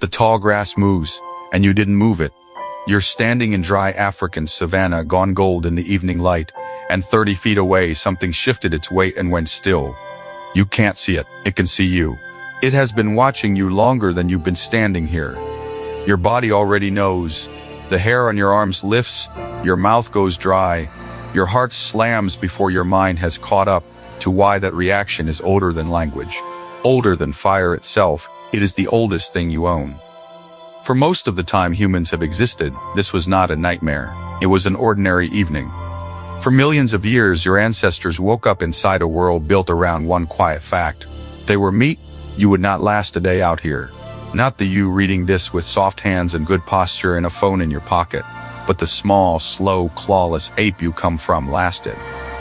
The tall grass moves, and you didn't move it. You're standing in dry African savanna gone gold in the evening light, and 30 feet away something shifted its weight and went still. You can't see it, it can see you. It has been watching you longer than you've been standing here. Your body already knows. The hair on your arms lifts, your mouth goes dry, your heart slams before your mind has caught up to why that reaction is older than language. Older than fire itself, it is the oldest thing you own. For most of the time humans have existed, this was not a nightmare. It was an ordinary evening. For millions of years, your ancestors woke up inside a world built around one quiet fact. They were meat. You would not last a day out here. Not the you reading this with soft hands and good posture and a phone in your pocket, but the small, slow, clawless ape you come from lasted.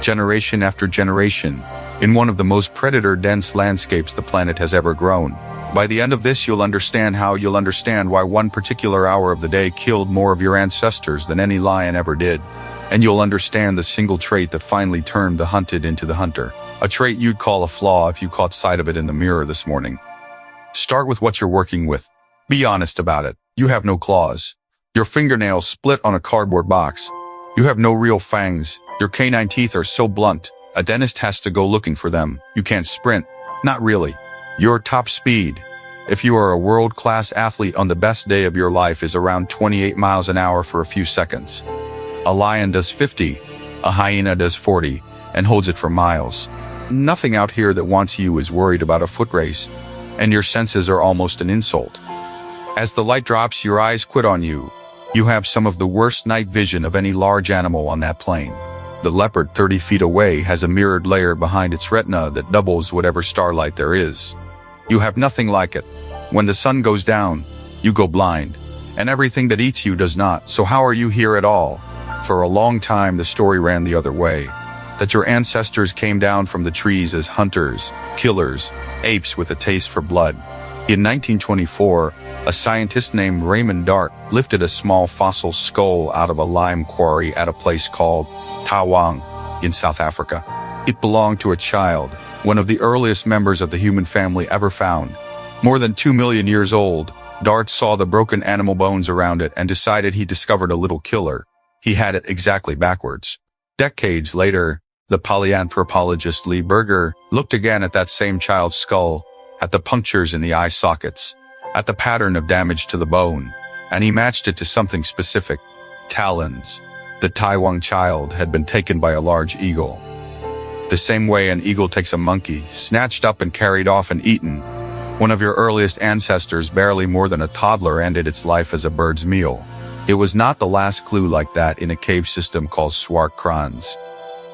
Generation after generation, in one of the most predator-dense landscapes the planet has ever grown. By the end of this, you'll understand why one particular hour of the day killed more of your ancestors than any lion ever did. And you'll understand the single trait that finally turned the hunted into the hunter. A trait you'd call a flaw if you caught sight of it in the mirror this morning. Start with what you're working with. Be honest about it. You have no claws. Your fingernails split on a cardboard box. You have no real fangs. Your canine teeth are so blunt, a dentist has to go looking for them. You can't sprint. Not really. Your top speed, if you are a world-class athlete on the best day of your life, is around 28 miles an hour for a few seconds. A lion does 50, a hyena does 40, and holds it for miles. Nothing out here that wants you is worried about a foot race, and your senses are almost an insult. As the light drops, your eyes quit on you. You have some of the worst night vision of any large animal on that plane. The leopard 30 feet away has a mirrored layer behind its retina that doubles whatever starlight there is. You have nothing like it. When the sun goes down, you go blind, and everything that eats you does not. So how are you here at all? For a long time, the story ran the other way, that your ancestors came down from the trees as hunters, killers, apes with a taste for blood. In 1924, a scientist named Raymond Dart lifted a small fossil skull out of a lime quarry at a place called Taung in South Africa. It belonged to a child, one of the earliest members of the human family ever found. More than 2 million years old, Dart saw the broken animal bones around it and decided he discovered a little killer. He had it exactly backwards. Decades later, the paleanthropologist Lee Berger looked again at that same child's skull, at the punctures in the eye sockets, at the pattern of damage to the bone, and he matched it to something specific: talons. The Taung child had been taken by a large eagle. The same way an eagle takes a monkey, snatched up and carried off and eaten. One of your earliest ancestors, barely more than a toddler, ended its life as a bird's meal. It was not the last clue like that in a cave system called Swartkrans.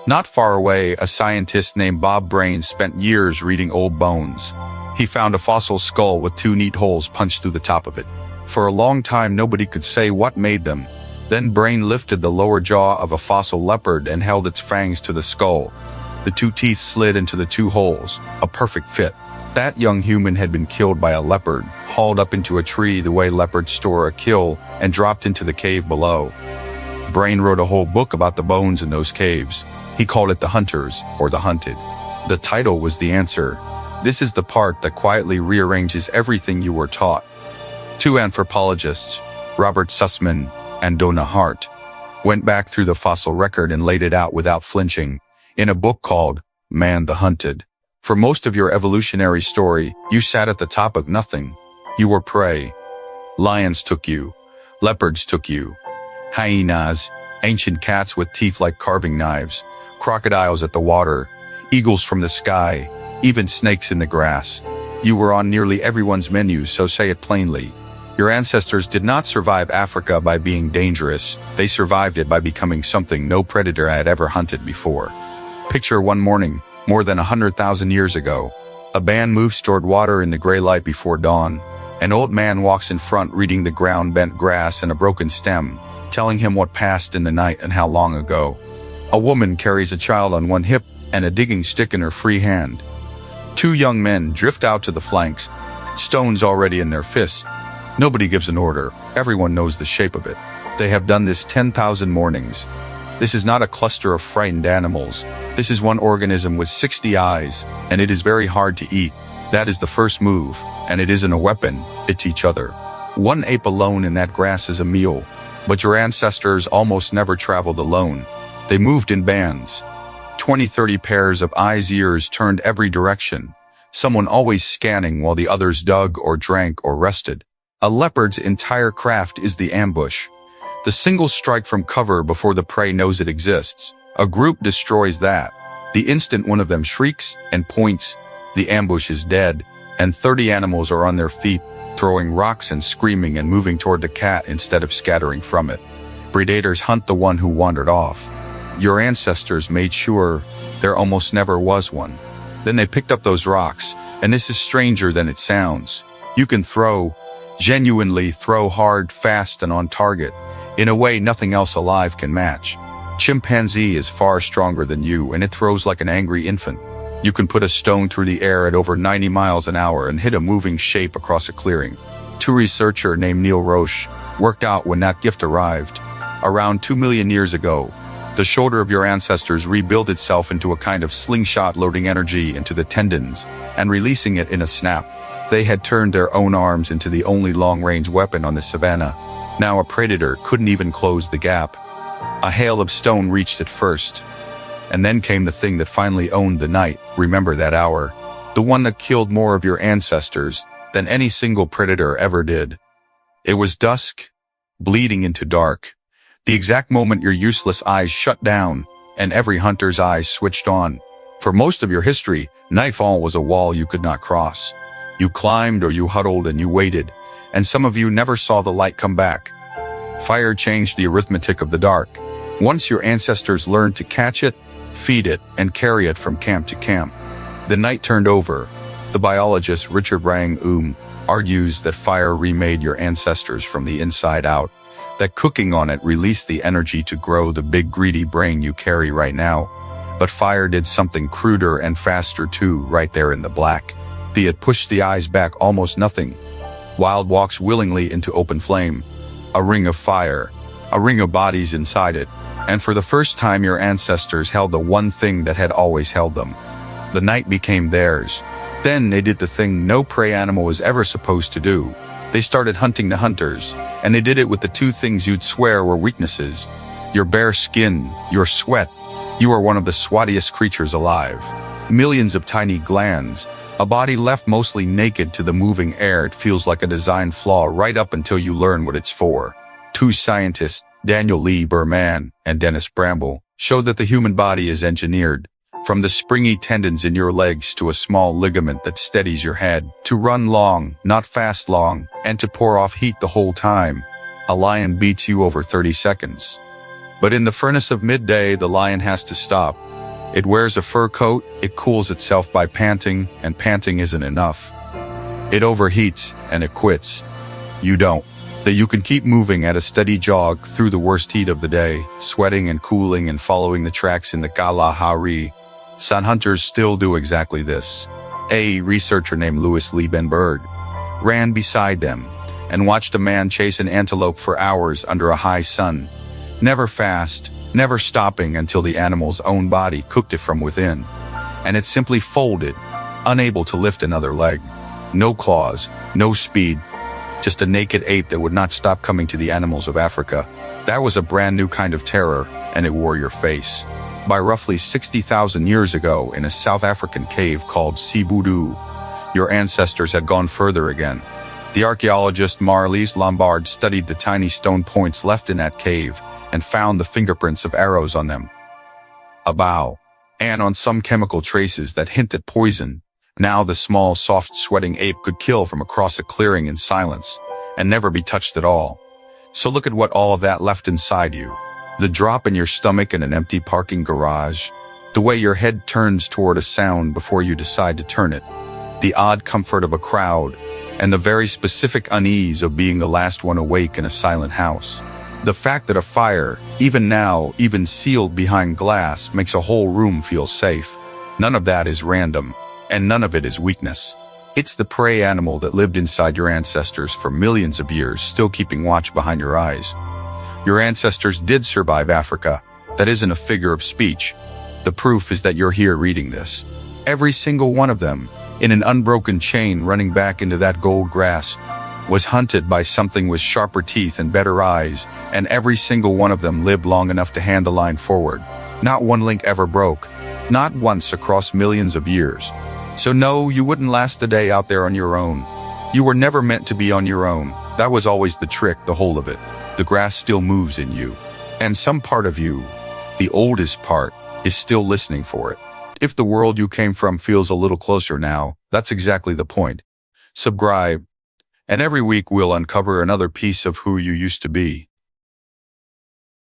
Not far away, a scientist named Bob Brain spent years reading old bones. He found a fossil skull with 2 neat holes punched through the top of it. For a long time, nobody could say what made them. Then Brain lifted the lower jaw of a fossil leopard and held its fangs to the skull. The 2 teeth slid into the 2 holes, a perfect fit. That young human had been killed by a leopard, hauled up into a tree the way leopards store a kill, and dropped into the cave below. Brain wrote a whole book about the bones in those caves. He called it The Hunters, or The Hunted. The title was the answer. This is the part that quietly rearranges everything you were taught. 2 anthropologists, Robert Sussman and Donna Hart, went back through the fossil record and laid it out without flinching, in a book called Man the Hunted. For most of your evolutionary story, you sat at the top of nothing. You were prey. Lions took you. Leopards took you. Hyenas, ancient cats with teeth like carving knives. Crocodiles at the water. Eagles from the sky. Even snakes in the grass. You were on nearly everyone's menu, so say it plainly. Your ancestors did not survive Africa by being dangerous. They survived it by becoming something no predator had ever hunted before. Picture one morning, more than 100,000 years ago. A band moves toward water in the gray light before dawn. An old man walks in front reading the ground bent grass and a broken stem, telling him what passed in the night and how long ago. A woman carries a child on one hip and a digging stick in her free hand. 2 young men drift out to the flanks, stones already in their fists. Nobody gives an order. Everyone knows the shape of it. They have done this 10,000 mornings. This is not a cluster of frightened animals. This is one organism with 60 eyes, and it is very hard to eat. That is the first move, and it isn't a weapon, it's each other. One ape alone in that grass is a meal, but your ancestors almost never traveled alone. They moved in bands. 20-30 pairs of eyes, ears turned every direction, someone always scanning while the others dug or drank or rested. A leopard's entire craft is the ambush. The single strike from cover before the prey knows it exists. A group destroys that. The instant one of them shrieks and points, the ambush is dead, and 30 animals are on their feet, throwing rocks and screaming and moving toward the cat instead of scattering from it. Predators hunt the one who wandered off. Your ancestors made sure there almost never was one. Then they picked up those rocks, and this is stranger than it sounds. You can throw, genuinely throw hard, fast, and on target, in a way nothing else alive can match. Chimpanzee is far stronger than you, and it throws like an angry infant. You can put a stone through the air at over 90 miles an hour and hit a moving shape across a clearing. A researcher named Neil Roche worked out when that gift arrived. Around 2 million years ago, the shoulder of your ancestors rebuilt itself into a kind of slingshot, loading energy into the tendons and releasing it in a snap. They had turned their own arms into the only long-range weapon on the savanna. Now a predator couldn't even close the gap. A hail of stone reached it first. And then came the thing that finally owned the night. Remember that hour? The one that killed more of your ancestors than any single predator ever did. It was dusk, bleeding into dark. The exact moment your useless eyes shut down and every hunter's eyes switched on. For most of your history, nightfall was a wall you could not cross. You climbed or you huddled and you waited, and some of you never saw the light come back. Fire changed the arithmetic of the dark. Once your ancestors learned to catch it, feed it, and carry it from camp to camp, the night turned over. The biologist Richard Wrang argues that fire remade your ancestors from the inside out, that cooking on it released the energy to grow the big greedy brain you carry right now. But fire did something cruder and faster too, right there in the black. It pushed the eyes back almost nothing. Wild walks willingly into open flame. A ring of fire, a ring of bodies inside it. And for the first time your ancestors held the one thing that had always held them. The night became theirs. Then they did the thing no prey animal was ever supposed to do. They started hunting the hunters, and they did it with the two things you'd swear were weaknesses. Your bare skin, your sweat. You are one of the sweatiest creatures alive. Millions of tiny glands, a body left mostly naked to the moving air. It feels like a design flaw right up until you learn what it's for. Two scientists, Daniel Lee Berman and Dennis Bramble, showed that the human body is engineered, from the springy tendons in your legs to a small ligament that steadies your head, to run long, not fast long, and to pour off heat the whole time. A lion beats you over 30 seconds. But in the furnace of midday, the lion has to stop. It wears a fur coat, it cools itself by panting, and panting isn't enough. It overheats, and it quits. You don't. That you can keep moving at a steady jog through the worst heat of the day, sweating and cooling and following the tracks in the Kalahari. Sun hunters still do exactly this. A researcher named Louis Liebenberg ran beside them and watched a man chase an antelope for hours under a high sun, never fast, never stopping until the animal's own body cooked it from within, and it simply folded, unable to lift another leg. No claws, no speed, just a naked ape that would not stop coming to the animals of Africa. That was a brand new kind of terror, and it wore your face. By roughly 60,000 years ago, in a South African cave called Sibudu, your ancestors had gone further again. The archaeologist Marlies Lombard studied the tiny stone points left in that cave and found the fingerprints of arrows on them. A bow, and on some chemical traces that hint at poison. Now the small, soft, sweating ape could kill from across a clearing in silence and never be touched at all. So look at what all of that left inside you. The drop in your stomach in an empty parking garage. The way your head turns toward a sound before you decide to turn it. The odd comfort of a crowd, and the very specific unease of being the last one awake in a silent house. The fact that a fire, even now, even sealed behind glass, makes a whole room feel safe. None of that is random. And none of it is weakness. It's the prey animal that lived inside your ancestors for millions of years, still keeping watch behind your eyes. Your ancestors did survive Africa. That isn't a figure of speech. The proof is that you're here reading this. Every single one of them, in an unbroken chain running back into that gold grass. was hunted by something with sharper teeth and better eyes, and every single one of them lived long enough to hand the line forward. Not one link ever broke, not once across millions of years. So no, you wouldn't last a day out there on your own. You were never meant to be on your own. That was always the trick, the whole of it. The grass still moves in you. And some part of you, the oldest part, is still listening for it. If the world you came from feels a little closer now, that's exactly the point. Subscribe, and every week we'll uncover another piece of who you used to be.